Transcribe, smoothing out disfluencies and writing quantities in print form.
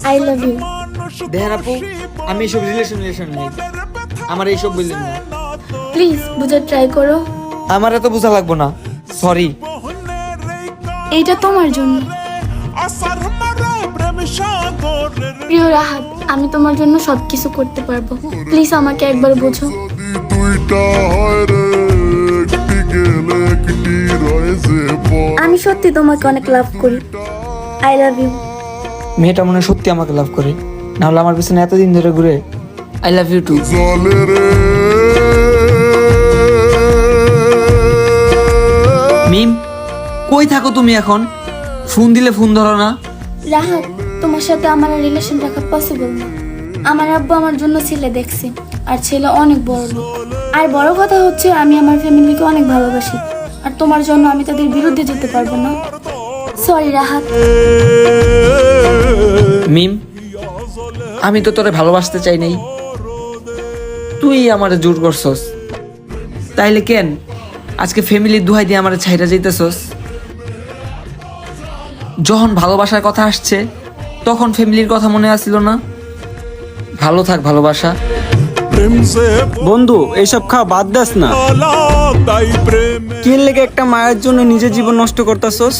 I love you. দেখেন আপু, আমি এইসব রিলেশন নেই, আমার এইসব বললেন না। প্লিজ বুঝার ট্রাই করো। আমার এত বোঝা লাগবো না, সরি। এইটা তোমার জন্য। প্রিয় রাহাত, আমি তোমার জন্য সবকিছু করতে পারবো, প্লিজ আমাকে একবার বোঝো। আমি সত্যি তোমাকে অনেক লাভ করি। I love you. মেয়েটা মনে হয় সত্যি আমাকে লাভ করে, নাহলে আমার পিছনে এতদিন ধরে ঘুরে। I love you too. Mim, কই থাকো তুমি এখন? ফোন দিলে ফোন ধরো না। রাহাত, তোমার সাথে আমার রিলেশন রাখা পসিবল না। আমার আব্বু আমার জন্য ছেলে দেখছে, আর ছেলে অনেক বড় লোক। আর বড় কথা হচ্ছে আমি আমার ফ্যামিলিকে অনেক ভালোবাসি, আর তোমার জন্য আমি তাদের বিরুদ্ধে যেতে পারবো না। সরি রাহাত। মিম, আমি তো তোরে ভালোবাসতে চাই নাই, তুই আমারে জোর করছস। তাইলে কেন আজকে ফ্যামিলির দোহাই দিয়ে আমারে ছাইরা যাইতেছস? যখন ভালোবাসার কথা আসছে তখন ফ্যামিলির কথা মনে আসছিল না? ভালো থাক ভালোবাসা। বন্ধু, এইসব খাওয়া বাদ দাস না। কি লেগে একটা মায়ের জন্য নিজের জীবন নষ্ট করতেছস?